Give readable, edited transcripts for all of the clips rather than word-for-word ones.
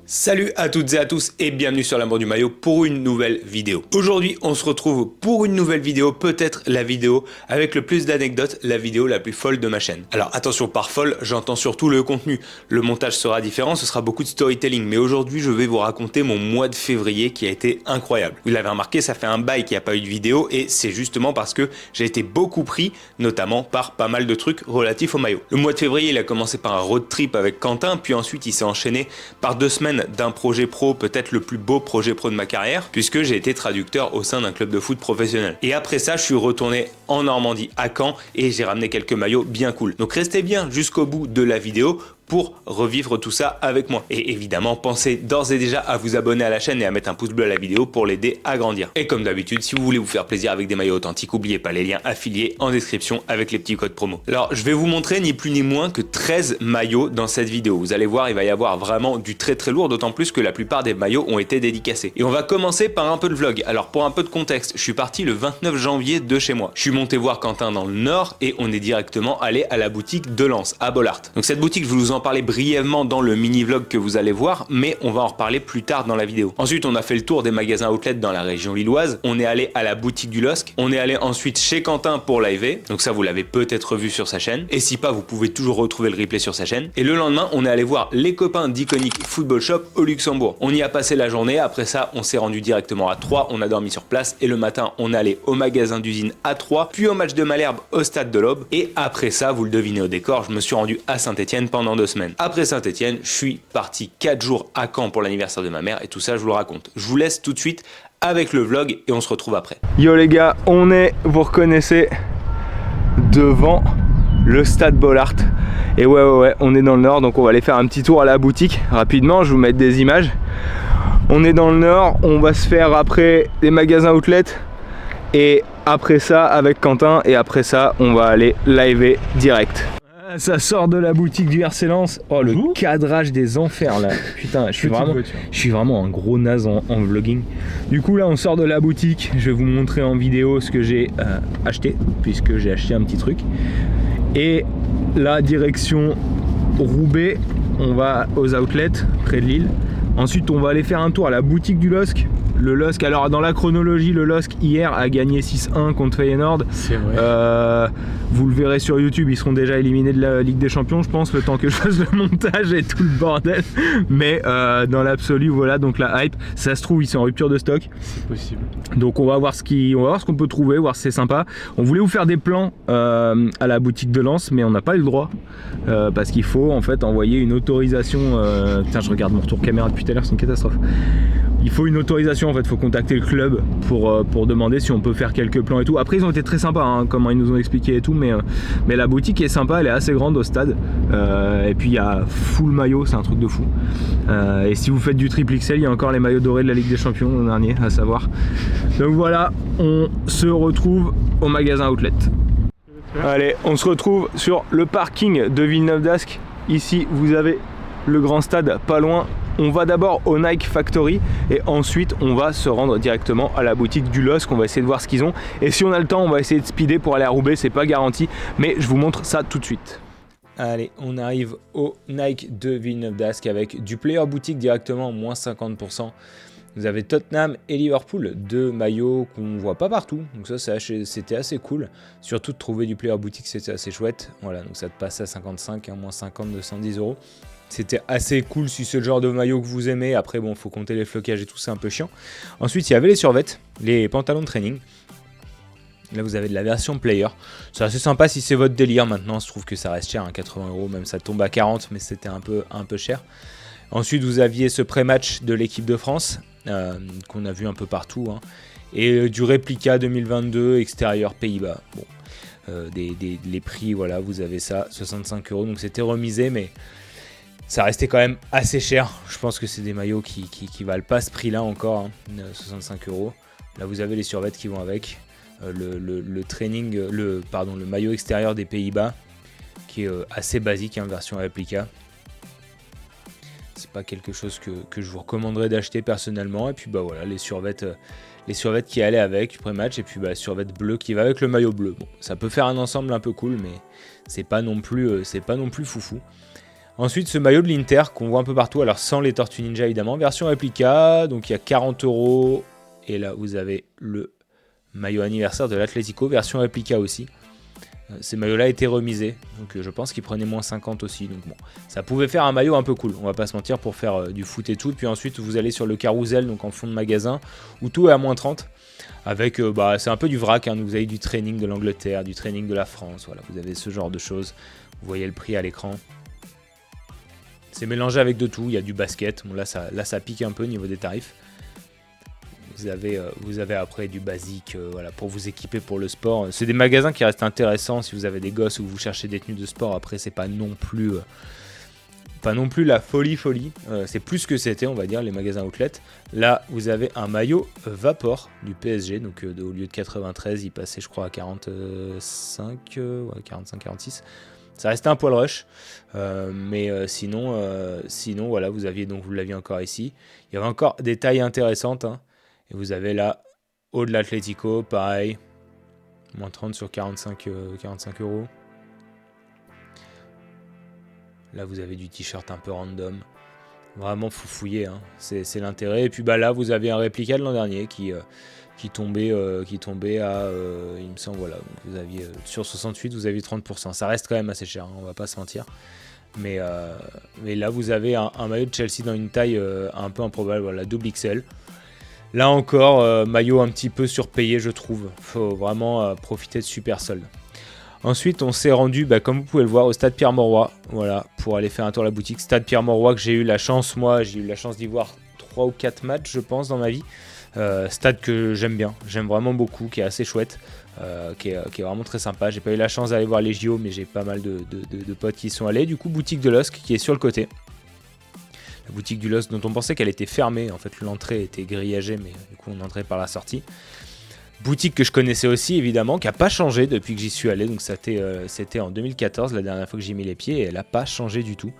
Salut à toutes et à tous et bienvenue sur l'amour du maillot pour une nouvelle vidéo. Aujourd'hui on se retrouve pour une nouvelle vidéo, peut-être la vidéo avec le plus d'anecdotes, la vidéo la plus folle de ma chaîne. Alors attention, par folle j'entends surtout le contenu, le montage sera différent, ce sera beaucoup de storytelling, mais aujourd'hui je vais vous raconter mon mois de février qui a été incroyable. Vous l'avez remarqué, ça fait un bail qu'il n'y a pas eu de vidéo et c'est justement parce que j'ai été beaucoup pris, notamment par pas mal de trucs relatifs au maillot. Le mois de février il a commencé par un road trip avec Quentin, puis ensuite il s'est enchaîné par 2 semaines d'un projet pro, peut-être le plus beau projet pro de ma carrière, puisque j'ai été traducteur au sein d'un club de foot professionnel. Et après ça, je suis retourné en Normandie, à Caen, et j'ai ramené quelques maillots bien cool. Donc restez bien jusqu'au bout de la vidéo pour revivre tout ça avec moi. Et évidemment, pensez d'ores et déjà à vous abonner à la chaîne et à mettre un pouce bleu à la vidéo pour l'aider à grandir. Et comme d'habitude, si vous voulez vous faire plaisir avec des maillots authentiques, n'oubliez pas les liens affiliés en description avec les petits codes promo. Alors, je vais vous montrer ni plus ni moins que 13 maillots dans cette vidéo. Vous allez voir, il va y avoir vraiment du très lourd, d'autant plus que la plupart des maillots ont été dédicacés. Et on va commencer par un peu de vlog. Alors, pour un peu de contexte, je suis parti le 29 janvier de chez moi. Je suis monté voir Quentin dans le Nord et on est directement allé à la boutique de Lens, à Bollaert. Donc cette boutique, je vous en parler brièvement dans le mini vlog que vous allez voir, mais on va en reparler plus tard dans la vidéo. Ensuite, on a fait le tour des magasins outlet dans la région lilloise, on est allé à la boutique du LOSC, on est allé ensuite chez Quentin pour l'AEV, donc ça vous l'avez peut-être vu sur sa chaîne, et si pas, vous pouvez toujours retrouver le replay sur sa chaîne. Et le lendemain, on est allé voir les copains d'Iconic Football Shop au Luxembourg. On y a passé la journée, après ça, on s'est rendu directement à Troyes, on a dormi sur place, et le matin, on est allé au magasin d'usine à Troyes, puis au match de Malherbe au stade de l'Aube, et après ça, vous le devinez au décor, je me suis rendu à Saint-Etienne pendant 2 semaines. Après Saint-Etienne, je suis parti 4 jours à Caen pour l'anniversaire de ma mère et tout ça je vous le raconte. Je vous laisse tout de suite avec le vlog et on se retrouve après. Yo les gars, on est, vous reconnaissez, devant le stade Bollaert. Et ouais, on est dans le Nord, donc on va aller faire un petit tour à la boutique rapidement, je vais vous mettre des images. On est dans le Nord, on va se faire après des magasins outlet et après ça avec Quentin et après ça on va aller live direct. Ça sort de la boutique du RC Lens. Oh, le cadrage des enfers là. Putain, je suis vraiment un gros naze en vlogging. Du coup là on sort de la boutique. Je vais vous montrer en vidéo ce que j'ai acheté, puisque j'ai acheté un petit truc. Et la direction Roubaix, on va aux outlets près de Lille. Ensuite on va aller faire un tour à la boutique du LOSC. Le LOSC, alors dans la chronologie, le LOSC hier a gagné 6-1 contre Feyenoord. C'est vrai. Vous le verrez sur YouTube, ils seront déjà éliminés de la Ligue des Champions, je pense, le temps que je fasse le montage et tout le bordel. Mais dans l'absolu, voilà, donc la hype, ça se trouve, ils sont en rupture de stock. C'est possible. Donc on va voir ce qu'on peut trouver, voir si c'est sympa. On voulait vous faire des plans à la boutique de Lens, mais on n'a pas eu le droit. Parce qu'il faut en fait envoyer une autorisation. Putain, je regarde mon retour caméra depuis tout à l'heure, c'est une catastrophe. Il faut une autorisation en fait, il faut contacter le club pour demander si on peut faire quelques plans et tout. Après ils ont été très sympas, hein, comment ils nous ont expliqué et tout, mais la boutique est sympa, elle est assez grande au stade. Et puis il y a full maillot, c'est un truc de fou. Et si vous faites du triple XL, il y a encore les maillots dorés de la Ligue des Champions l'an dernier, à savoir. Donc voilà, on se retrouve au magasin outlet. Allez, on se retrouve sur le parking de Villeneuve d'Ascq. Ici vous avez le grand stade pas loin. On va d'abord au Nike Factory et ensuite on va se rendre directement à la boutique du LOSC. On va essayer de voir ce qu'ils ont et si on a le temps on va essayer de speeder pour aller à Roubaix, c'est pas garanti mais je vous montre ça tout de suite. Allez, on arrive au Nike de Villeneuve d'Ascq avec du player boutique directement moins 50%. Vous avez Tottenham et Liverpool, 2 maillots qu'on voit pas partout, donc ça c'était assez cool. Surtout de trouver du player boutique, c'était assez chouette. Voilà, donc ça te passe à 55, hein, moins 50 de 110 €. C'était assez cool si c'est le genre de maillot que vous aimez. Après, bon, faut compter les flocages et tout, c'est un peu chiant. Ensuite, il y avait les survêtements, les pantalons de training. Là, vous avez de la version player. C'est assez sympa si c'est votre délire. Maintenant, je trouve que ça reste cher, hein, 80 €, même ça tombe à 40, mais c'était un peu cher. Ensuite, vous aviez ce pré-match de l'équipe de France, qu'on a vu un peu partout. Hein, et du réplica 2022, extérieur Pays-Bas. Bon, les prix, voilà, vous avez ça, 65 €. Donc, c'était remisé, mais ça restait quand même assez cher. Je pense que c'est des maillots qui valent pas ce prix-là encore, hein, 65 €. Là, vous avez les survêtements qui vont avec. Le training, le maillot extérieur des Pays-Bas, qui est assez basique, hein, version réplica. C'est pas quelque chose que je vous recommanderais d'acheter personnellement. Et puis bah voilà, les survêtements qui allaient avec pré-match, et puis bah survêt bleu qui va avec le maillot bleu. Bon, ça peut faire un ensemble un peu cool, mais c'est pas non plus foufou. Ensuite, ce maillot de l'Inter qu'on voit un peu partout, alors sans les Tortues Ninja évidemment, version réplica, donc il y a 40 €. Et là, vous avez le maillot anniversaire de l'Atlético, version réplica aussi. Ces maillots-là étaient remisés, donc je pense qu'ils prenaient moins 50 aussi. Donc bon, ça pouvait faire un maillot un peu cool, on va pas se mentir, pour faire du foot et tout. Puis ensuite, vous allez sur le carrousel, donc en fond de magasin, où tout est à moins 30. Avec, c'est un peu du vrac, hein. Vous avez du training de l'Angleterre, du training de la France, voilà, vous avez ce genre de choses. Vous voyez le prix à l'écran. C'est mélangé avec de tout, il y a du basket, bon, là ça pique un peu au niveau des tarifs. Vous avez après du basique, voilà, pour vous équiper pour le sport. C'est des magasins qui restent intéressants si vous avez des gosses ou vous cherchez des tenues de sport. Après, c'est pas non plus la folie. C'est plus que c'était, on va dire, les magasins outlet. Là, vous avez un maillot Vapor du PSG. Donc, au lieu de 93, il passait, je crois, à 45, 46. Ça restait un poil rush, mais sinon, voilà, vous l'aviez encore ici. Il y avait encore des tailles intéressantes, hein. Et vous avez là, haut de l'Atlético, pareil, moins 30 sur 45 €. Là, vous avez du t-shirt un peu random. Vraiment foufouillé, hein. C'est l'intérêt. Et puis là, vous avez un réplica de l'an dernier qui tombait à, il me semble, voilà. Vous aviez, sur 68, vous aviez 30%. Ça reste quand même assez cher, hein, on va pas se mentir. Mais là, vous avez un maillot de Chelsea dans une taille un peu improbable, voilà, double XL. Là encore, maillot un petit peu surpayé, je trouve. Faut vraiment profiter de super soldes. Ensuite, on s'est rendu, comme vous pouvez le voir, au stade Pierre-Mauroy. Voilà, pour aller faire un tour à la boutique. Stade Pierre-Mauroy que j'ai eu la chance d'y voir 3 ou 4 matchs, je pense, dans ma vie. Stade que j'aime bien, j'aime vraiment beaucoup, qui est assez chouette, qui est vraiment très sympa. J'ai pas eu la chance d'aller voir les JO, mais j'ai pas mal de potes qui y sont allés. Du coup, boutique de LOSC qui est sur le côté. La boutique du LOSC dont on pensait qu'elle était fermée, en fait l'entrée était grillagée, mais du coup on entrait par la sortie. Boutique que je connaissais aussi évidemment, qui n'a pas changé depuis que j'y suis allé, donc c'était en 2014 la dernière fois que j'y ai mis les pieds, et elle n'a pas changé du tout,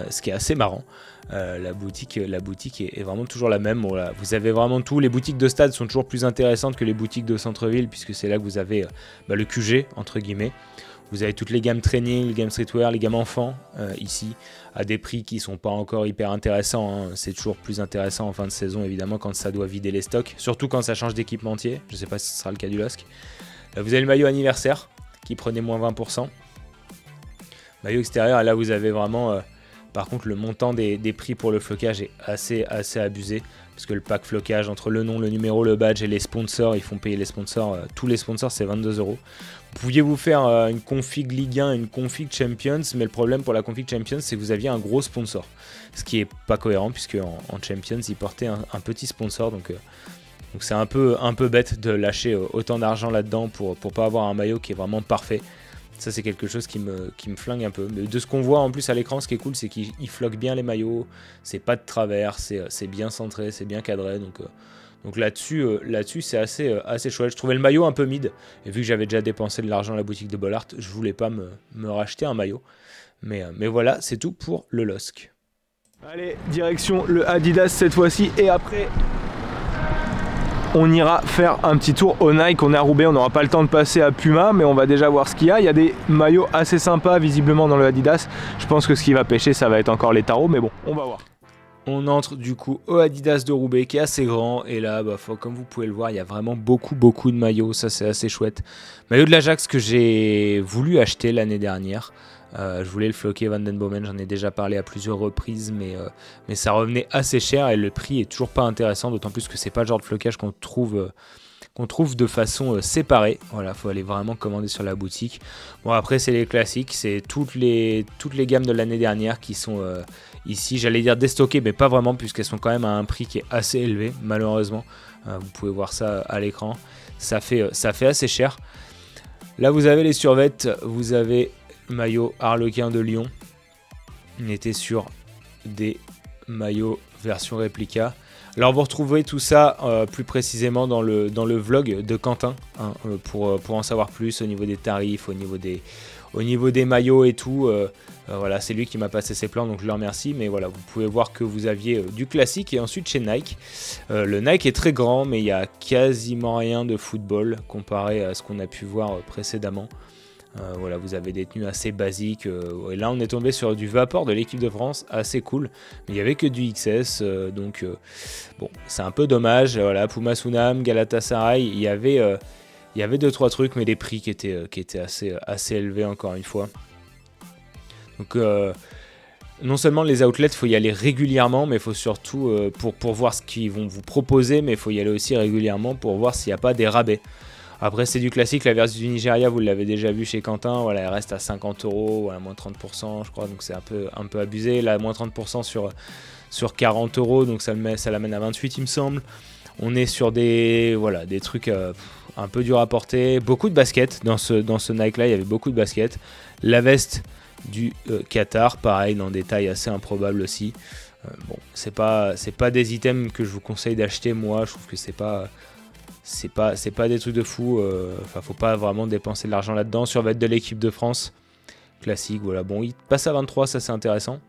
ce qui est assez marrant. La boutique est vraiment toujours la même. Bon, là, vous avez vraiment tout, les boutiques de stade sont toujours plus intéressantes que les boutiques de centre-ville, puisque c'est là que vous avez le QG, entre guillemets. Vous avez toutes les gammes training, les gammes streetwear, les gammes enfants ici, à des prix qui ne sont pas encore hyper intéressants, hein. C'est toujours plus intéressant en fin de saison, évidemment, quand ça doit vider les stocks, surtout quand ça change d'équipementier. Je ne sais pas si ce sera le cas du LOSC. Là, vous avez le maillot anniversaire qui prenait moins 20%. Maillot extérieur, et là vous avez vraiment... par contre, le montant des prix pour le flocage est assez abusé, parce que le pack flocage, entre le nom, le numéro, le badge et les sponsors, ils font payer les sponsors. Tous les sponsors, c'est 22 €. Vous pouviez vous faire une config Ligue 1, une config Champions, mais le problème pour la config Champions, c'est que vous aviez un gros sponsor. Ce qui est pas cohérent, puisque en Champions, ils portaient un petit sponsor, donc c'est un peu bête de lâcher autant d'argent là-dedans pour pas avoir un maillot qui est vraiment parfait. Ça, c'est quelque chose qui me flingue un peu. Mais de ce qu'on voit en plus à l'écran, ce qui est cool, c'est qu'il floque bien les maillots. C'est pas de travers, c'est bien centré, c'est bien cadré. Donc là-dessus, c'est assez chouette. Je trouvais le maillot un peu mid. Et vu que j'avais déjà dépensé de l'argent à la boutique de Bollard, je voulais pas me racheter un maillot. Mais voilà, c'est tout pour le LOSC. Allez, direction le Adidas cette fois-ci. Et après... on ira faire un petit tour au Nike. On est à Roubaix, on n'aura pas le temps de passer à Puma, mais on va déjà voir ce qu'il y a. Il y a des maillots assez sympas visiblement dans le Adidas. Je pense que ce qui va pêcher, ça va être encore les tarots, mais bon, on va voir. On entre du coup au Adidas de Roubaix qui est assez grand, et là, comme vous pouvez le voir, il y a vraiment beaucoup de maillots. Ça, c'est assez chouette. Maillot de l'Ajax que j'ai voulu acheter l'année dernière. Je voulais le floquer Van den Bomen, j'en ai déjà parlé à plusieurs reprises, mais ça revenait assez cher et le prix est toujours pas intéressant, d'autant plus que c'est pas le genre de flocage qu'on trouve de façon séparée. Voilà, faut aller vraiment commander sur la boutique. Bon, après c'est les classiques, c'est toutes les gammes de l'année dernière qui sont ici, j'allais dire déstockées, mais pas vraiment, puisqu'elles sont quand même à un prix qui est assez élevé, malheureusement. Vous pouvez voir ça à l'écran, ça fait assez cher. Là vous avez les survêtes, vous avez maillot Harlequin de Lyon. On était sur des maillots version réplica. Alors vous retrouverez tout ça plus précisément dans le vlog de Quentin, hein, pour en savoir plus au niveau des tarifs, au niveau des maillots et tout. Voilà, c'est lui qui m'a passé ses plans, donc je le remercie. Mais voilà, vous pouvez voir que vous aviez du classique et ensuite chez Nike. Le Nike est très grand, mais il n'y a quasiment rien de football comparé à ce qu'on a pu voir précédemment. Voilà, vous avez des tenues assez basiques. Et là, on est tombé sur du Vapor de l'équipe de France, assez cool. Mais il n'y avait que du XS, donc bon, c'est un peu dommage. Voilà, Puma Sunam, Galatasaray, il y avait 2-3 trucs, mais les prix qui étaient assez élevés encore une fois. Donc non seulement les outlets, il faut y aller régulièrement, mais il faut surtout, pour voir ce qu'ils vont vous proposer, mais il faut y aller aussi régulièrement pour voir s'il n'y a pas des rabais. Après, c'est du classique, la version du Nigeria, vous l'avez déjà vu chez Quentin, voilà, elle reste à 50 €, voilà, moins 30%, je crois, donc c'est un peu abusé. Là, moins 30% sur 40 €, donc ça l'amène à 28, il me semble. On est sur des trucs un peu durs à porter. Beaucoup de baskets dans ce Nike-là, il y avait beaucoup de baskets. La veste du Qatar, pareil, dans des tailles assez improbables aussi. Bon, c'est pas des items que je vous conseille d'acheter, moi, je trouve que c'est pas des trucs de fou. Faut pas vraiment dépenser de l'argent là-dedans. Survêt de l'équipe de France, classique, voilà. Bon, il passe à 23, ça c'est intéressant.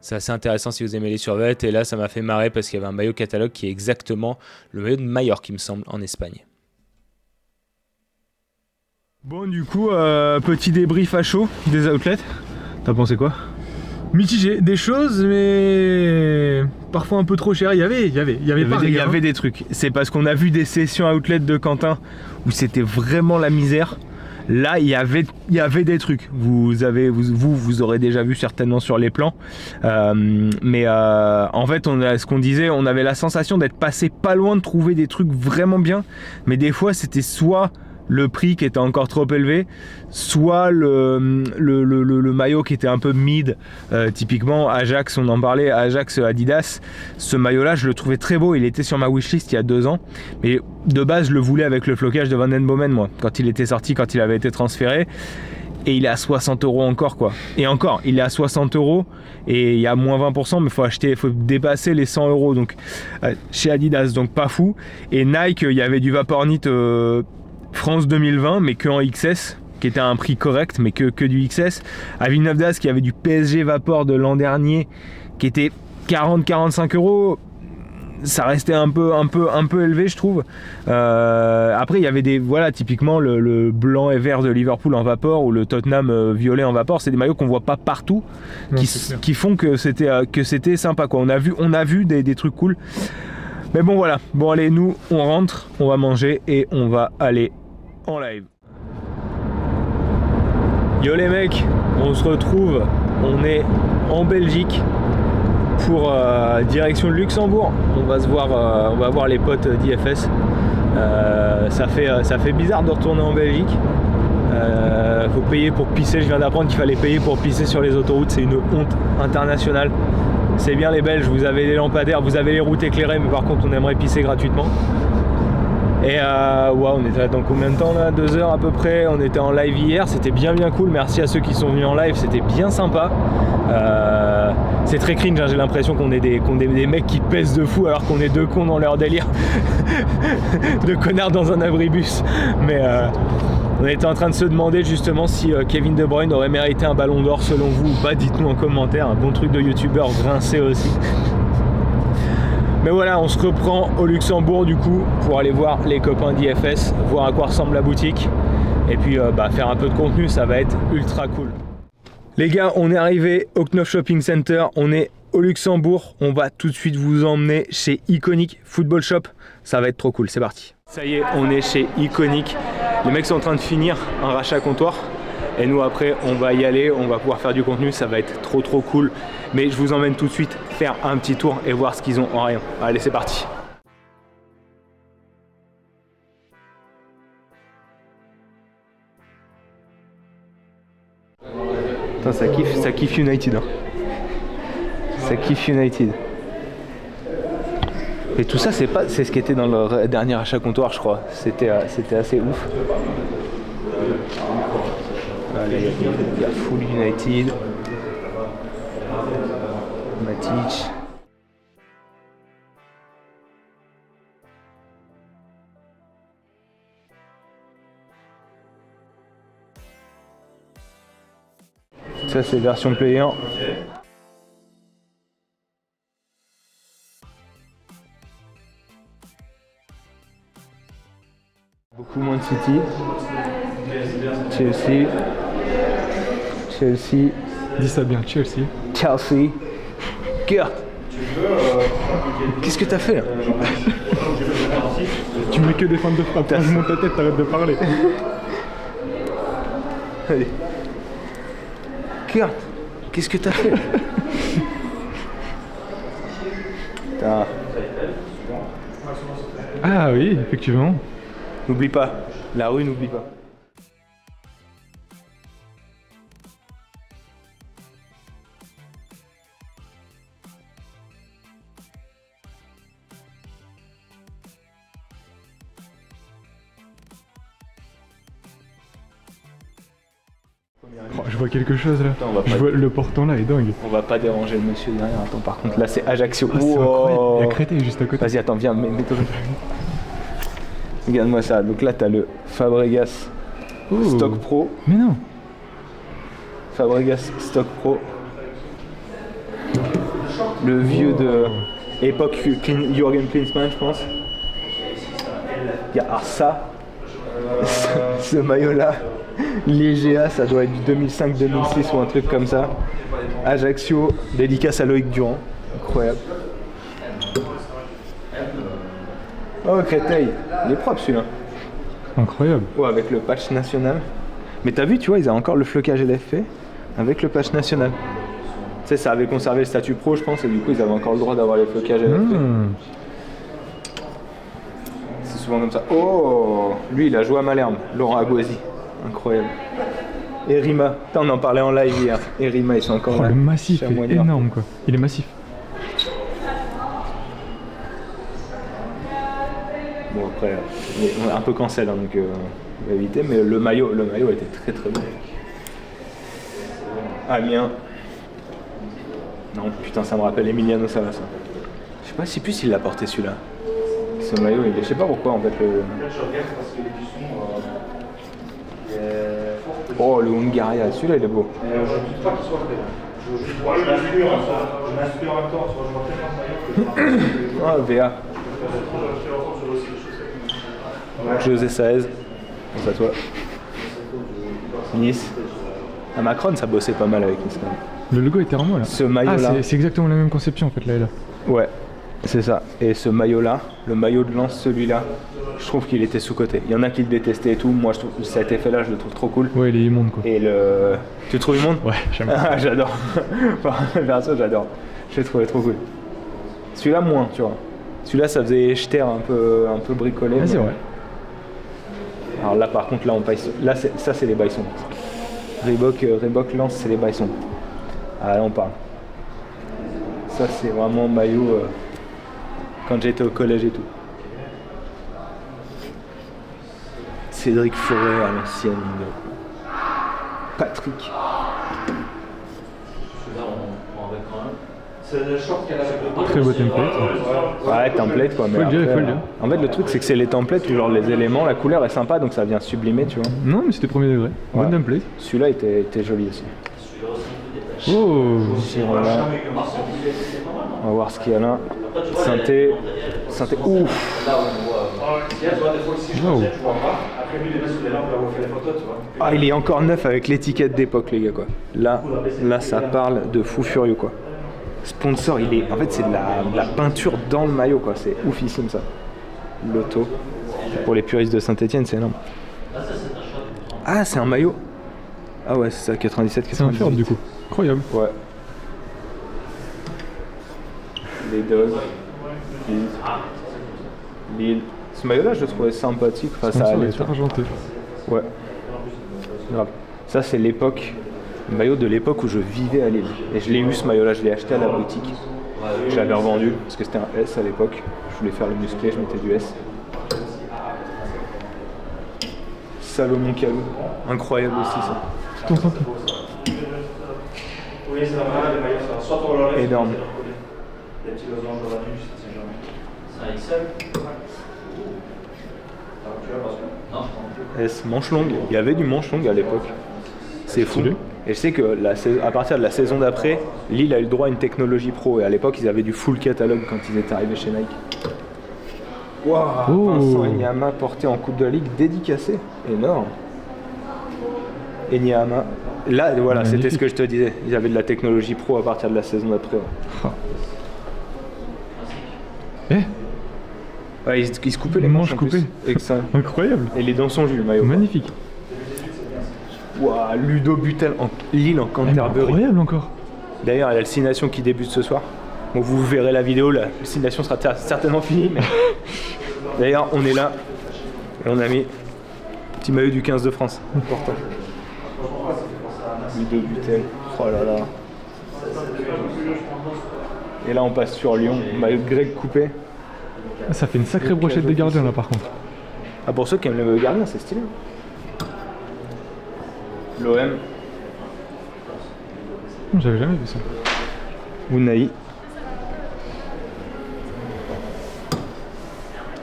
C'est assez intéressant si vous aimez les survêtes. Et là, ça m'a fait marrer parce qu'il y avait un maillot catalogue qui est exactement le maillot de Majorque, il me semble, en Espagne. Bon, du coup, petit débrief à chaud des outlets. T'as pensé quoi? Mitigé, des choses, mais parfois un peu trop cher. Il y avait des trucs. C'est parce qu'on a vu des sessions outlet de Quentin où c'était vraiment la misère. Là, il y avait des trucs. Vous aurez déjà vu certainement sur les plans. Mais en fait, ce qu'on disait, on avait la sensation d'être passé pas loin de trouver des trucs vraiment bien. Mais des fois, c'était soit le prix qui était encore trop élevé, soit le maillot qui était un peu mid. Typiquement Ajax, on en parlait, Ajax Adidas, ce maillot là je le trouvais très beau, il était sur ma wishlist il y a 2 ans, mais de base je le voulais avec le flocage de Van den Bomen, moi, quand il était sorti, quand il avait été transféré. Et il est à 60 € encore, quoi. Et encore, il est à 60 € et il y a moins 20%, mais il faut dépasser les 100 €. Donc chez Adidas, donc pas fou. Et Nike, il y avait du Vaporknit France 2020, mais que en XS, qui était à un prix correct, mais que du XS. À Villeneuve d'Ascq, il y avait du PSG Vapor de l'an dernier, qui était 40-45 €. Ça restait un peu élevé, je trouve. Après, il y avait typiquement le blanc et vert de Liverpool en Vapor ou le Tottenham violet en Vapor. C'est des maillots qu'on voit pas partout, qui font que c'était sympa, quoi. On a vu des trucs cool. Mais bon, voilà. Bon, allez, nous, on rentre, on va manger et on va aller en live. Yo les mecs, on se retrouve, on est en Belgique pour direction Luxembourg. On va voir les potes d'IFS. Ça fait bizarre de retourner en Belgique. Faut payer pour pisser, je viens d'apprendre qu'il fallait payer pour pisser sur les autoroutes, c'est une honte internationale. C'est bien les Belges, vous avez les lampadaires, vous avez les routes éclairées, mais par contre on aimerait pisser gratuitement. Et on était là dans combien de temps là? 2 heures à peu près. On était en live hier, c'était bien cool. Merci à ceux qui sont venus en live, c'était bien sympa. C'est très cringe, hein, j'ai l'impression qu'on est des mecs qui pèsent de fou alors qu'on est 2 cons dans leur délire. 2 connards dans un abribus. Mais on était en train de se demander justement si Kevin De Bruyne aurait mérité un ballon d'or selon vous ou pas. Dites-nous en commentaire, un bon truc de youtubeur rincé aussi. Mais voilà, on se reprend au Luxembourg du coup pour aller voir les copains d'IFS, voir à quoi ressemble la boutique et puis faire un peu de contenu, ça va être ultra cool. Les gars, on est arrivé au Knopf Shopping Center, on est au Luxembourg, on va tout de suite vous emmener chez Iconic Football Shop, ça va être trop cool, c'est parti. Ça y est, on est chez Iconic, les mecs sont en train de finir un rachat comptoir. Et nous après on va y aller, on va pouvoir faire du contenu, ça va être trop cool. Mais je vous emmène tout de suite faire un petit tour et voir ce qu'ils ont en rayon. Allez, c'est parti. Putain, ça kiffe United. Hein. Ça kiffe United. Et tout ça, c'est ce qui était dans leur dernier achat comptoir, je crois. C'était assez ouf. Allez, il y a Full United, Matic. Ça c'est version Play 1. Beaucoup moins de City. Chelsea. Dis ça bien, Chelsea. Chelsea. Kurt. Qu'est-ce que t'as fait là? Tu mets que des feintes de frappe. Quand je monte ta tête, t'arrêtes de parler. Allez. Kurt, qu'est-ce que t'as fait? Ah oui, effectivement. N'oublie pas, la rue n'oublie pas. Oh, je vois quelque chose là. Attends, je vois le portant là est dingue. On va pas déranger le monsieur derrière. Attends, par contre, là c'est Ajaccio. Ah, c'est incroyable. Il y a Créteil juste à côté. Vas-y, attends, viens, mets-toi. Regarde-moi ça. Donc là, t'as le Fabregas Stock Pro. Mais non. Fabregas Stock Pro. Le vieux de époque Jürgen Klinsmann, je pense. Il y a ça. Ce maillot-là. L'EGA, ça doit être du 2005-2006 ou un truc comme ça. Ajaccio, dédicace à Loïc Durand. Incroyable. Oh, Créteil. Il est propre celui-là. Incroyable. Ouais, avec le patch national. Mais t'as vu, tu vois, ils ont encore le flocage LFP avec le patch national. Tu sais, ça avait conservé le statut pro, je pense, et du coup, ils avaient encore le droit d'avoir les flocages LFP. C'est souvent comme ça. Oh, lui, il a joué à Malherbe, Laurent Agouazi. Incroyable. Et Rima, on en parlait en live hier. Et Rima, ils sont encore là. Le massif est énorme quoi. Il est massif. Bon après, on est un peu cancel, hein, donc on va éviter. Mais le maillot était très très bon. Amiens. Non, putain, ça me rappelle Emiliano Sala, ça. Je sais pas si plus il l'a porté celui-là. Ce maillot, je sais pas pourquoi en fait. Oh, le Hungaria, celui-là il est beau. Je ne doute pas qu'il soit prêt. Je m'inspire en même temps, je vois tellement Ah, VA. José Saez, pense à toi. Nice. À Macron, ça bossait pas mal avec Nice quand même. Le logo était en moi là. Ce maillot-là. C'est exactement la même conception en fait là et là. Ouais, c'est ça. Et ce maillot-là, le maillot de Lens, celui-là, je trouve qu'il était sous-coté. Il y en a qui le détestaient et tout. Moi, je trouve cet effet-là, je le trouve trop cool. Ouais, il est immonde quoi. Et le. Tu le trouves immonde? Ouais, j'aime. Ah, j'adore. Perso, j'adore. Je l'ai trouvé trop cool. Celui-là, moins, tu vois. Celui-là, ça faisait jeter un peu bricolé. Ah, c'est vrai. Alors là, par contre, là, on paye. Là, ça, c'est les Bison. Reebok Lens, c'est les Bison. Ah, là, on parle. Ça, c'est vraiment maillot quand j'étais au collège et tout. Cédric Forêt à l'ancienne. Patrick. C'est le short qu'elle a. Très beau template. Ouais, template quoi. Mais Faut le dire, après, faut le dire. En fait, le truc, c'est que c'est les templates où genre les éléments, la couleur est sympa, donc ça vient sublimer, tu vois. Non, mais c'était premier degré. Ouais. Bon template. Celui-là était joli aussi. Oh. Voilà. On va voir ce qu'il y a là. Synthé, ouf. Wow. Ah, il est encore neuf avec l'étiquette d'époque, les gars, quoi. Là, ça parle de fou furieux, quoi. Sponsor, en fait, c'est de la peinture dans le maillot, quoi. C'est oufissime, ça. Loto. Pour les puristes de Saint-Etienne, c'est énorme. Ah, c'est un maillot. Ah ouais, c'est ça, 97, 98. C'est un Ford du coup. Incroyable. Ouais. Les Dogs. Lille. Ce maillot-là, je le trouvais sympathique. Enfin, ça allait. C'est argenté. Ouais. Grave. Ça, c'est l'époque, le maillot de l'époque où je vivais à Lille. Et je l'ai eu, ce maillot-là, je l'ai acheté à la boutique. Je l'avais revendu parce que c'était un S à l'époque. Je voulais faire le musclé, je mettais du S. Salomon Kalou. Incroyable aussi, ça. Tout en santé. Oui, c'est normal, les maillots, ça soit pour l'oreille. Énorme. Les petits losanges de la nuit, c'est jamais. C'est un XL. S, manche longue. Il y avait du manche longue à l'époque. C'est fou. Stylé. Et je sais que à partir de la saison d'après, Lille a eu le droit à une technologie pro. Et à l'époque, ils avaient du full catalogue quand ils étaient arrivés chez Nike. Waouh, Vincent Enyama porté en Coupe de la Ligue, dédicacé. Énorme. Enyama. Là, voilà, c'était ce que je te disais. Ils avaient de la technologie pro à partir de la saison d'après. Oh. Eh, ouais, ils se coupaient les manches coupées. Incroyable. Et les dents sont jus, le maillot. Magnifique. Waouh, Ludo Butel en Lille en Canterbury. Incroyable encore. D'ailleurs, il y a le 6 Nations qui débute ce soir. Bon, vous verrez la vidéo, la 6 Nations sera certainement finie. Mais... D'ailleurs, on est là et on a mis petit maillot du 15 de France. Important. Ludo Butel. Oh là là. Et là, on passe sur Lyon. Maillot de Greg coupé. Ça fait une sacrée brochette de gardiens là par contre. Ah, pour ceux qui aiment le gardien, c'est stylé. L'OM. J'avais jamais vu ça. Unai.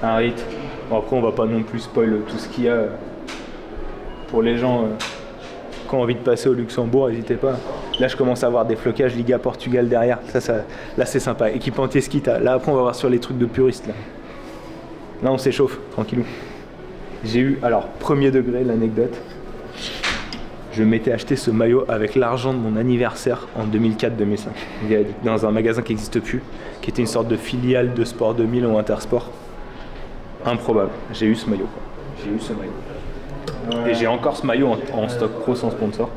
Harit. Bon, après, on va pas non plus spoil tout ce qu'il y a. Pour les gens qui ont envie de passer au Luxembourg, n'hésitez pas. Là, je commence à avoir des flocages Liga Portugal derrière. Là, c'est sympa. Équipementier Skita. Là, après, on va voir sur les trucs de puristes. Là, on s'échauffe, tranquillou. J'ai eu, alors, premier degré, l'anecdote. Je m'étais acheté ce maillot avec l'argent de mon anniversaire en 2004-2005. Dans un magasin qui n'existe plus, qui était une sorte de filiale de Sport 2000 ou Intersport. Improbable. J'ai eu ce maillot, quoi. J'ai eu ce maillot. Et j'ai encore ce maillot en stock pro sans sponsor.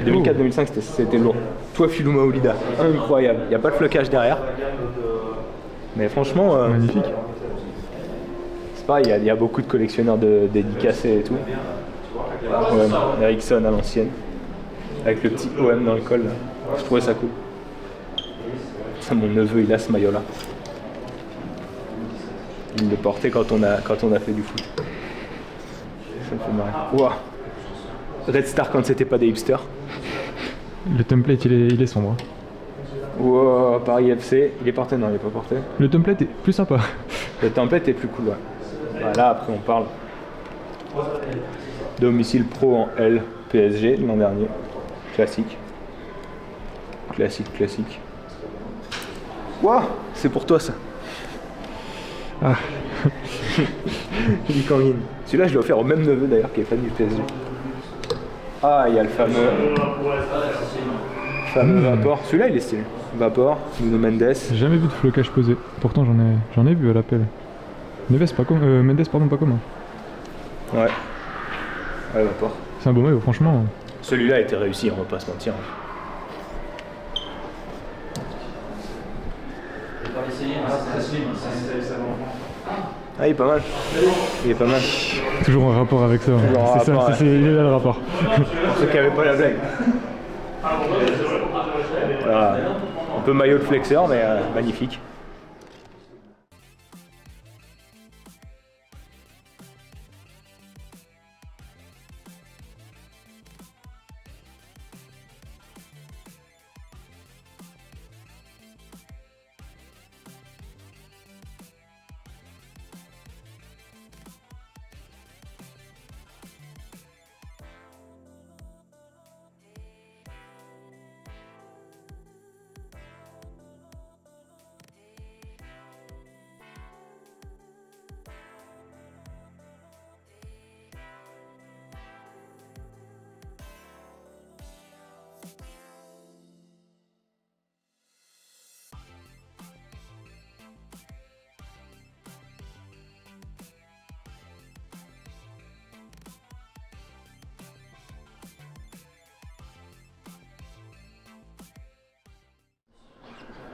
2004-2005, c'était lourd. Toi, Philou Maoulida, incroyable. Il n'y a pas de flocage derrière. Mais franchement... magnifique. C'est pareil, il y a beaucoup de collectionneurs de dédicacés et tout. OM, Ericsson à l'ancienne. Avec le petit OM dans le col. Là. Je trouvais ça cool. Ça, mon neveu, il a ce maillot-là. Il le portait quand on a fait du foot. Ça me fait marrer. Ouah. Red Star quand c'était pas des hipsters. Le template il est sombre. Wow, Paris FC, il est porté? Non, il est pas porté. Le template est plus sympa. Le template est plus cool, ouais. Voilà, après on parle. Domicile pro en L, PSG l'an dernier. Classique. Classique. Waouh, c'est pour toi ça. Ah. Lee Kang-in. Celui-là, je l'ai offert au même neveu d'ailleurs qui est fan du PSG. Ah, il y a le fameux Vapor. Celui-là, il est stylé. Vapor, Nuno Mendes. J'ai jamais vu de flocage posé. Pourtant, j'en ai vu à l'appel. Mendes, pas commun. Ouais. Ouais, Vapor. C'est un beau maillot, franchement. Celui-là a été réussi, on va pas se mentir. Ah, il est pas mal. Il est pas mal. Toujours un rapport avec ça. C'est ça, il est là le rapport. Pour ceux qui n'avaient pas la blague. Voilà. Un peu maillot de flexeur, mais magnifique.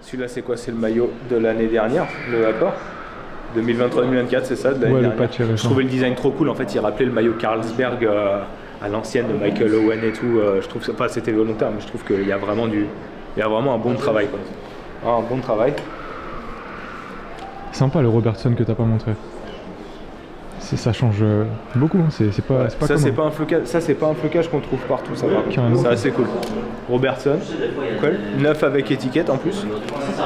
Celui-là, c'est quoi? C'est le maillot de l'année dernière, le Vapor 2023-2024, c'est ça, de l'année dernière. Le patch est récent. Je trouvais le design trop cool. En fait, il rappelait le maillot Carlsberg à l'ancienne de Michael Owen et tout. Je trouve pas c'était volontaire, mais je trouve qu'il y a vraiment un bon travail, quoi. Ah, un bon travail. Sympa le Robertson que t'as pas montré. Ça change beaucoup, hein. C'est pas ça, c'est pas un flocage. Ça, c'est pas un flocage qu'on trouve partout, ça va. C'est assez cool. Robertson, cool. Neuf avec étiquette en plus.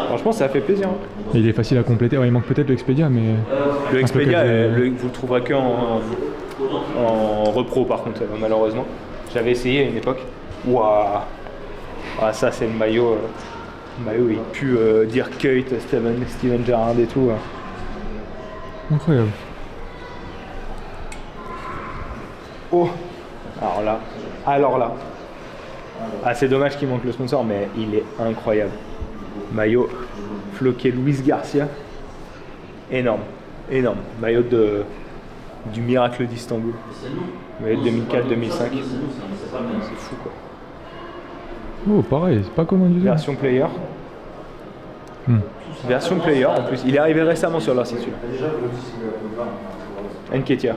Franchement, ça fait plaisir. Hein. Et il est facile à compléter. Ouais, il manque peut-être le Expedia, mais. Le Expedia, vous le trouverez que en repro par contre, malheureusement. J'avais essayé à une époque. Waouh. Ah, ça, c'est le maillot. Le maillot, il pue dire Kate, Steven Gerrard et tout. Incroyable. Oh, alors là. Ah, c'est dommage qu'il manque le sponsor, mais il est incroyable. Maillot floqué Luis Garcia. Énorme. Maillot du Miracle d'Istanbul. Maillot 2004-2005. C'est fou quoi. Oh, pareil, c'est pas commun du tout. Version player. Version player en plus. Il est arrivé récemment sur leur site. Nketiah.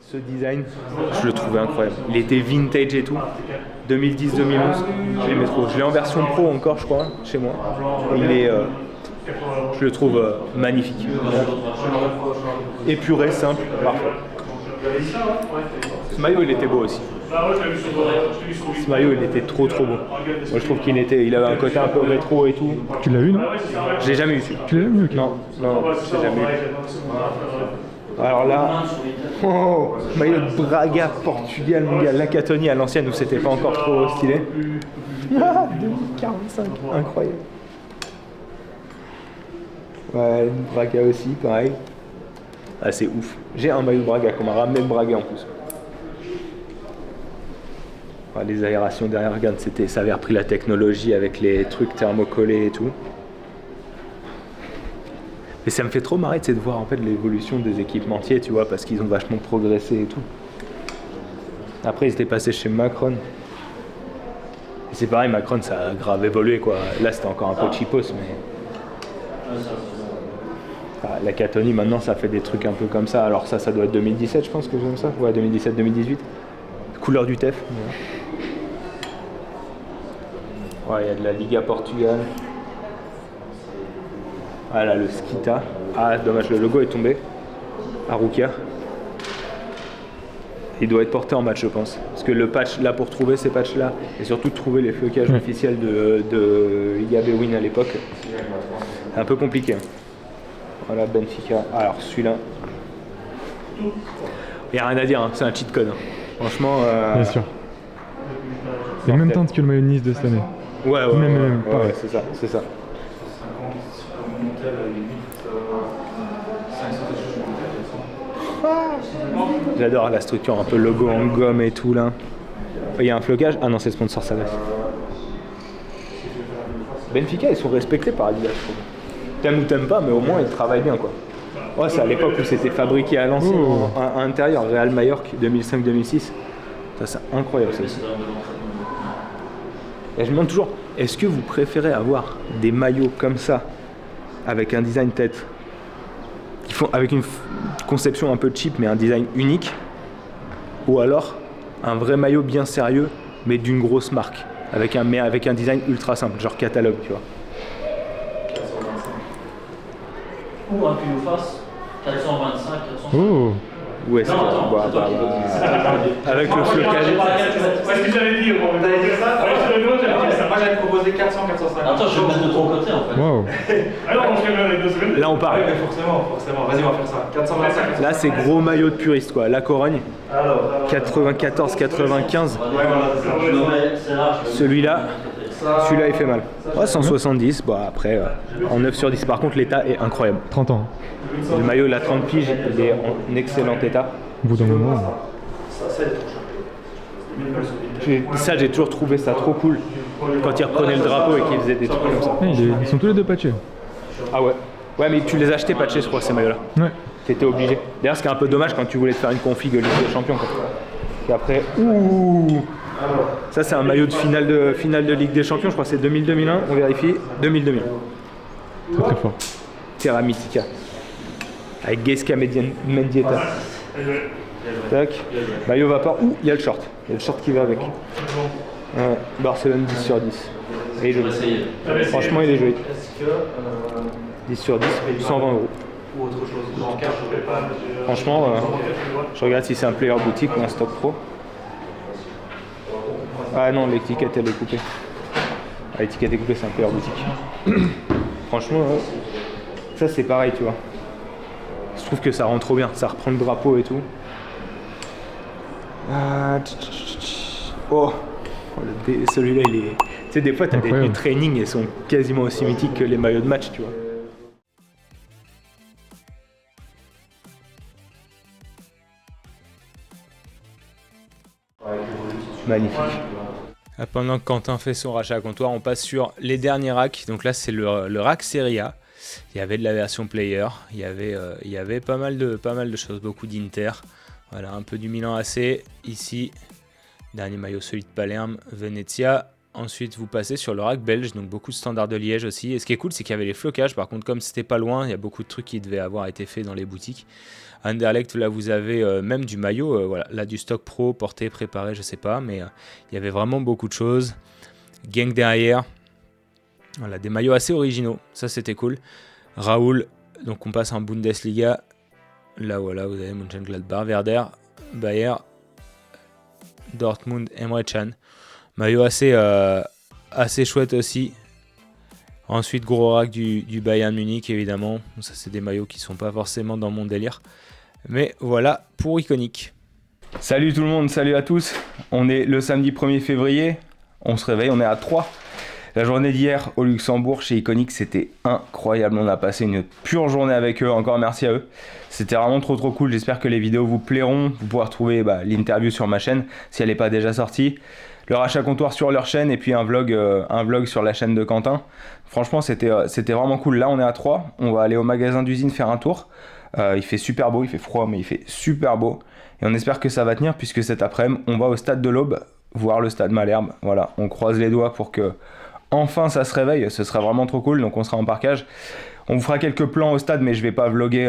Ce design, je le trouvais incroyable. Il était vintage et tout. 2010-2011, je l'aimais trop. Je l'ai en version pro encore, je crois, chez moi. Et je le trouve magnifique. Épuré, simple, parfait. Ce maillot, il était beau aussi. Ce maillot, il était trop beau. Moi, je trouve qu'il avait un côté un peu rétro et tout. Tu l'as eu, non? Je l'ai jamais eu celui-là. Tu l'as jamais eu? Okay. Non, je l'ai jamais eu. Alors là, maillot de Braga, Portugal, mon gars, la Catoni à l'ancienne où c'était pas encore trop stylé. 2045, incroyable. Ouais, Braga aussi, pareil. Ah, c'est ouf. J'ai un maillot de Braga, qu'on m'a ramené de Braga en plus. Ouais, les aérations derrière, regarde, ça avait repris la technologie avec les trucs thermocollés et tout. Et ça me fait trop marrer de voir en fait l'évolution des équipementiers, tu vois, parce qu'ils ont vachement progressé et tout. Après, ils étaient passés chez Macron. Et c'est pareil, Macron, ça a grave évolué, quoi. Là, c'était encore un peu cheapos, mais... Ah, la Catoni, maintenant, ça fait des trucs un peu comme ça. Alors ça doit être 2017, je pense que j'aime ça. Ouais, 2017-2018. Couleur du TEF. Ouais, il y a de la Liga Portugal. Ah là, le Skita. Ah, dommage, le logo est tombé. Arukia. Il doit être porté en match, je pense. Parce que le patch, là, pour trouver ces patchs-là, et surtout trouver les flocages officiels de Liga Bwin à l'époque, c'est un peu compliqué. Voilà, Benfica. Alors, celui-là, il n'y a rien à dire, hein. C'est un cheat code. Hein. Franchement... Bien sûr. Il y a même temps que le maillot de Nice de cette année. Ouais, c'est ça. J'adore la structure, un peu logo en gomme et tout là. Il y a un flocage. Ah non, c'est sponsor Savas. Benfica, ils sont respectés par Adidas, je trouve. T'aimes ou t'aimes pas, mais au moins ils travaillent bien quoi. Ouais, c'est à l'époque où c'était fabriqué à l'ancien, à l'intérieur, Real Mallorca 2005-2006. Ça, c'est incroyable ça aussi. Et je me demande toujours, est-ce que vous préférez avoir des maillots comme ça, avec un design tête, qui font avec une conception un peu cheap mais un design unique, ou alors un vrai maillot bien sérieux mais d'une grosse marque, avec un design ultra simple, genre catalogue, tu vois. Ou un pile face, 425, 425. Oh. Où est-ce que... avec le flocage. Ouais, ce que j'avais dit, bon, t'avais dit ça? Ouais, sur le dos, j'avais dit ça. Moi, j'avais proposé 400, 450. Attends, je vais mettre de ton côté en fait. Waouh. Ah non, on se réveille avec 2 secondes. Là, on part. Ouais, mais forcément. Vas-y, on va faire ça. 425. Là, c'est gros maillot de puriste, quoi. La Corogne, 94-95. Celui-là, il fait mal. Ouais, 170. Bon, après, en 9 sur 10. Par contre, l'état est incroyable. 30 ans. Le maillot, la 30 piges, il est en excellent état. Au bout d'un moment. Ça, j'ai toujours trouvé ça trop cool. Quand ils reprenaient le drapeau et qu'ils faisaient des trucs comme ça. Ils sont tous les deux patchés. Ah ouais. Ouais, mais tu les achetais patchés, je crois, ces maillots-là. Ouais. T'étais obligé. D'ailleurs, ce qui est un peu dommage quand tu voulais te faire une config Ligue des Champions. Quoi. Et après, ouh. Ça, c'est un maillot de finale de Ligue des Champions. Je crois que c'est 2000-2001. On vérifie. 2000-2001. Très très fort. Terra Mythica. Avec Gaisca Mendieta. Tac. Maillot vapeur. Ouh, il y a le short. Il y a le short qui va avec. Barcelone 10 sur 10. Et il est joli. Franchement, il est joli. 10 sur 10, 120 €. Franchement, je regarde si c'est un player boutique ou un stock pro. Ah non, l'étiquette elle est coupée. Ah, l'étiquette est coupée, c'est un player boutique. Franchement, ça c'est pareil, tu vois. Je trouve que ça rend trop bien, ça reprend le drapeau et tout. Oh, celui-là, il est... Tu sais, des fois, t'as des trainings, ils sont quasiment aussi mythiques que les maillots de match, tu vois. Magnifique. Pendant que Quentin fait son rachat à comptoir, on passe sur les derniers racks. Donc là, c'est le rack Serie A. Il y avait de la version player, il y avait pas mal de choses, beaucoup d'Inter. Voilà, un peu du Milan AC. Ici, dernier maillot solide Palerme, Venezia. Ensuite, vous passez sur le rack belge, donc beaucoup de standards de Liège aussi. Et ce qui est cool, c'est qu'il y avait les flocages. Par contre, comme c'était pas loin, il y a beaucoup de trucs qui devaient avoir été faits dans les boutiques. Anderlecht, là, vous avez même du maillot. Voilà, là, du stock pro, porté, préparé, je sais pas. Mais il y avait vraiment beaucoup de choses. Gang derrière. Voilà, des maillots assez originaux. Ça, c'était cool. Raoul, donc on passe en Bundesliga. Là, voilà, vous avez Mönchengladbach, Werder, Bayer, Dortmund, Emre Can. Maillot assez chouette aussi. Ensuite, gros rack du Bayern Munich, évidemment. Ça, c'est des maillots qui sont pas forcément dans mon délire. Mais voilà pour Iconic. Salut tout le monde, salut à tous. On est le samedi 1er février. On se réveille, on est à 3. La journée d'hier au Luxembourg chez Iconic, c'était incroyable. On a passé une pure journée avec eux. Encore merci à eux. C'était vraiment trop cool. J'espère que les vidéos vous plairont. Vous pourrez retrouver l'interview sur ma chaîne si elle n'est pas déjà sortie. Le rachat comptoir sur leur chaîne et puis un vlog sur la chaîne de Quentin. Franchement, c'était vraiment cool. Là, on est à 3. On va aller au magasin d'usine faire un tour. Il fait super beau. Il fait froid, mais il fait super beau. Et on espère que ça va tenir puisque cet après-midi, on va au stade de l'Aube voir le stade Malherbe. Voilà, on croise les doigts pour que enfin ça se réveille. Ce sera vraiment trop cool. Donc on sera en parkage. On vous fera quelques plans au stade, mais je vais pas vlogger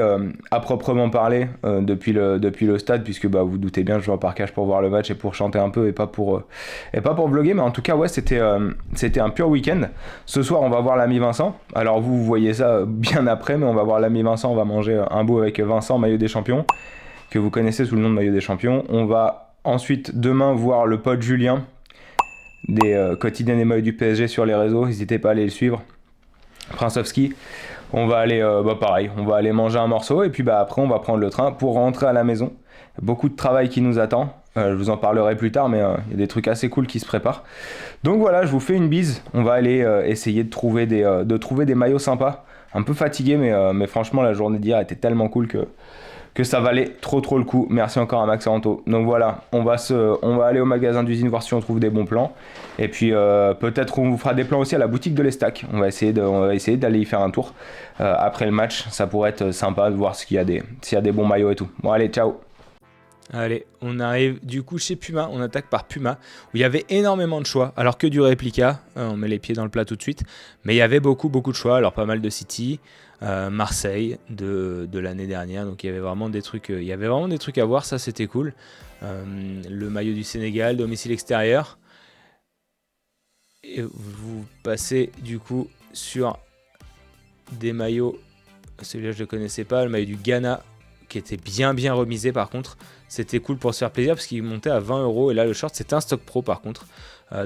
à proprement parler depuis le stade, puisque vous doutez bien, je vais en parkage pour voir le match et pour chanter un peu et pas pour vlogger. Mais en tout cas, ouais, c'était un pur week-end. Ce soir, on va voir l'ami Vincent. Alors vous voyez ça bien après, mais on va voir l'ami Vincent. On va manger un bout avec Vincent, maillot des champions, que vous connaissez sous le nom de maillot des champions. On va ensuite demain voir le pote Julien des quotidiens des maillots du PSG sur les réseaux. N'hésitez pas à aller le suivre. Princevski. On va aller, pareil, on va aller manger un morceau et puis après on va prendre le train pour rentrer à la maison. Beaucoup de travail qui nous attend, je vous en parlerai plus tard, mais il y a des trucs assez cool qui se préparent. Donc voilà, je vous fais une bise, on va aller essayer de trouver des maillots sympas. Un peu fatigué, mais franchement la journée d'hier était tellement cool que ça valait trop le coup. Merci encore à Max Aranto. Donc voilà, on va aller au magasin d'usine voir si on trouve des bons plans. Et puis peut-être on vous fera des plans aussi à la boutique de l'Estac. On va essayer d'aller y faire un tour après le match. Ça pourrait être sympa de voir s'il y a des bons maillots et tout. Bon allez, ciao. Allez, on arrive du coup chez Puma, on attaque par Puma, où il y avait énormément de choix, alors que du réplica, on met les pieds dans le plat tout de suite, mais il y avait beaucoup de choix, alors pas mal de City, Marseille de l'année dernière, donc il y avait vraiment des trucs à voir, ça c'était cool. Le maillot du Sénégal, domicile extérieur, et vous passez du coup sur des maillots, celui-là je ne le connaissais pas, le maillot du Ghana, qui était bien remisé par contre. C'était cool pour se faire plaisir parce qu'il montait à 20 € et là le short c'était un stock pro par contre.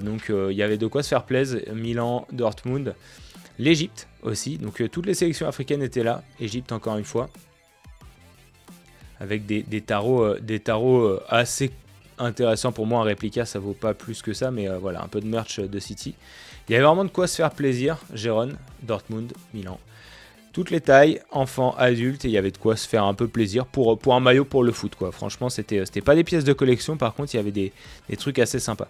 Donc il y avait de quoi se faire plaisir. Milan, Dortmund, l'Égypte aussi. Donc toutes les sélections africaines étaient là. Égypte encore une fois. Avec des tarots assez intéressants pour moi. Un réplica ça vaut pas plus que ça, mais voilà, un peu de merch de City. Il y avait vraiment de quoi se faire plaisir. Gérone, Dortmund, Milan. Toutes les tailles, enfants, adultes, et il y avait de quoi se faire un peu plaisir pour un maillot pour le foot, quoi. Franchement, c'était pas des pièces de collection, par contre, il y avait des trucs assez sympas.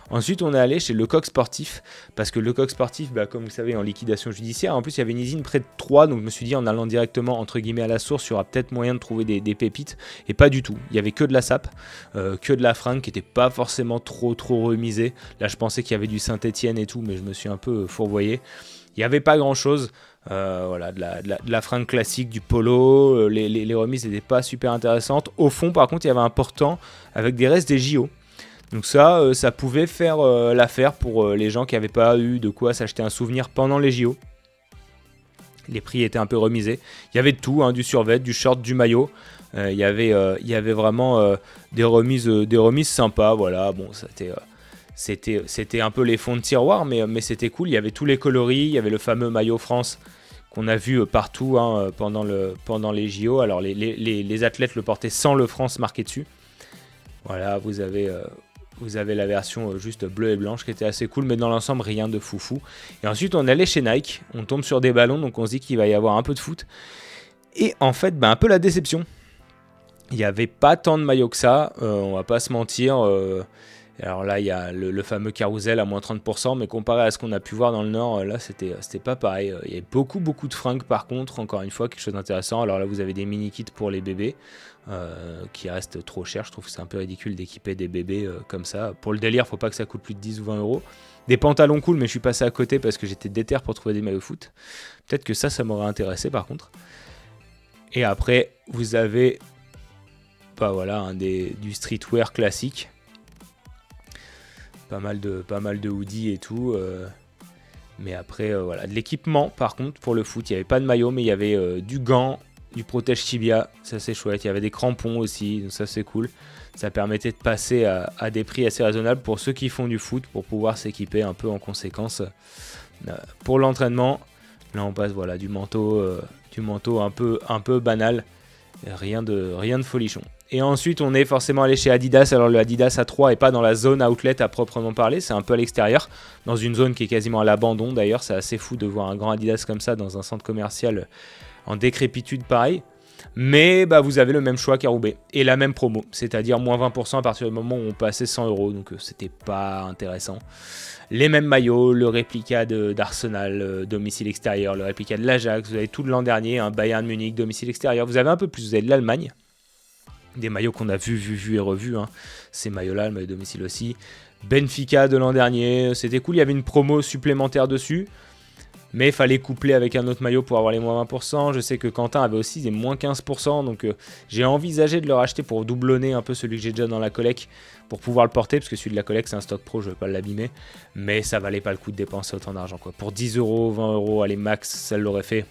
Ensuite, on est allé chez Lecoq Sportif, parce que Lecoq Sportif, comme vous savez, en liquidation judiciaire. En plus, il y avait une usine près de Troyes, donc je me suis dit, en allant directement, entre guillemets, à la source, il y aura peut-être moyen de trouver des pépites, et pas du tout. Il y avait que de la sape, que de la fringue, qui n'était pas forcément trop remisée. Là, je pensais qu'il y avait du Saint-Etienne et tout, mais je me suis un peu fourvoyé. Il n'y avait pas grand-chose. Voilà, de la fringue classique, du polo, les remises n'étaient pas super intéressantes. Au fond, par contre, il y avait un portant avec des restes des JO. Donc ça pouvait faire l'affaire pour les gens qui n'avaient pas eu de quoi s'acheter un souvenir pendant les JO. Les prix étaient un peu remisés. Il y avait de tout, du survêt, du short, du maillot. Il y avait vraiment des remises sympas. Voilà, bon, c'était un peu les fonds de tiroir, mais c'était cool. Il y avait tous les coloris, il y avait le fameux maillot France qu'on a vu partout pendant les JO. Alors les athlètes le portaient sans le France marqué dessus. Voilà, vous avez vous avez la version juste bleue et blanche qui était assez cool, mais dans l'ensemble rien de foufou. Et ensuite on allait chez Nike, on tombe sur des ballons, donc on se dit qu'il va y avoir un peu de foot. Et en fait, un peu la déception. Il n'y avait pas tant de maillots que ça, on va pas se mentir. Alors là, il y a le fameux carousel à moins 30%, mais comparé à ce qu'on a pu voir dans le Nord, là, c'était pas pareil. Il y avait beaucoup de fringues par contre, encore une fois, quelque chose d'intéressant. Alors là, vous avez des mini-kits pour les bébés, qui restent trop chers. Je trouve que c'est un peu ridicule d'équiper des bébés comme ça. Pour le délire, faut pas que ça coûte plus de 10 ou 20 euros. Des pantalons cool, mais je suis passé à côté parce que j'étais déter pour trouver des maillots foot. Peut-être que ça m'aurait intéressé par contre. Et après, vous avez voilà, du streetwear classique. Pas mal de hoodies et tout. Mais après, voilà. De l'équipement, par contre, pour le foot, il n'y avait pas de maillot, mais il y avait du gant, du protège tibia. Ça, c'est chouette. Il y avait des crampons aussi. Donc ça, c'est cool. Ça permettait de passer à des prix assez raisonnables pour ceux qui font du foot, pour pouvoir s'équiper un peu en conséquence. Pour l'entraînement, là, on passe voilà, du manteau un peu banal. Rien de folichon. Et ensuite, on est forcément allé chez Adidas. Alors, le Adidas A3 n'est pas dans la zone outlet à proprement parler. C'est un peu à l'extérieur, dans une zone qui est quasiment à l'abandon. D'ailleurs, c'est assez fou de voir un grand Adidas comme ça dans un centre commercial en décrépitude pareil. Mais vous avez le même choix qu'à Roubaix. Et la même promo, c'est-à-dire moins 20% à partir du moment où on passait 100 €. Donc, c'était pas intéressant. Les mêmes maillots, le réplica d'Arsenal, domicile extérieur, le réplica de l'Ajax. Vous avez tout de l'an dernier, un Bayern Munich, domicile extérieur. Vous avez un peu plus, vous avez de l'Allemagne. Des maillots qu'on a vu et revus, hein. Ces maillots-là, le maillot domicile aussi. Benfica de l'an dernier, c'était cool, il y avait une promo supplémentaire dessus. Mais il fallait coupler avec un autre maillot pour avoir les moins 20%. Je sais que Quentin avait aussi des moins 15%. Donc j'ai envisagé de le racheter pour doublonner un peu celui que j'ai déjà dans la collecte, pour pouvoir le porter, parce que celui de la collecte c'est un stock pro, je ne vais pas l'abîmer. Mais ça valait pas le coup de dépenser autant d'argent, quoi. Pour 10 €, 20 €, allez max, ça l'aurait fait.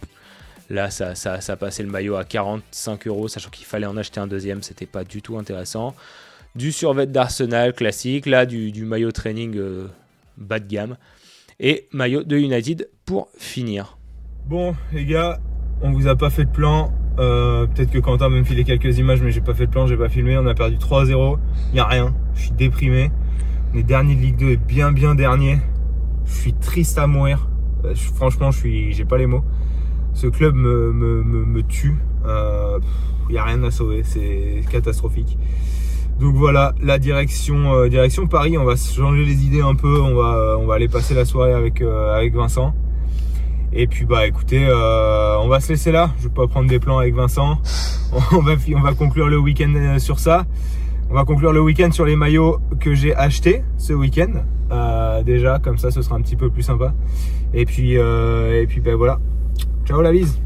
Là, ça passait le maillot à 45 €, sachant qu'il fallait en acheter un deuxième, c'était pas du tout intéressant. Du survêt d'Arsenal classique, là, du maillot training bas de gamme. Et maillot de United pour finir. Bon, les gars, on vous a pas fait de plan. Peut-être que Quentin m'a filé quelques images, mais j'ai pas fait de plan, j'ai pas filmé. On a perdu 3-0, y a rien. Je suis déprimé. On est dernier de Ligue 2 et bien dernier. Je suis triste à mourir. Franchement, j'ai pas les mots. Ce club me tue. Il n'y a rien à sauver, c'est catastrophique. Donc voilà, la direction Paris. On va changer les idées un peu. On va aller passer la soirée avec Vincent. Et puis écoutez, on va se laisser là. Je vais pas prendre des plans avec Vincent. On va conclure le week-end sur ça. On va conclure le week-end sur les maillots que j'ai achetés ce week-end. Déjà, comme ça, ce sera un petit peu plus sympa. Et puis voilà. Ciao la bise.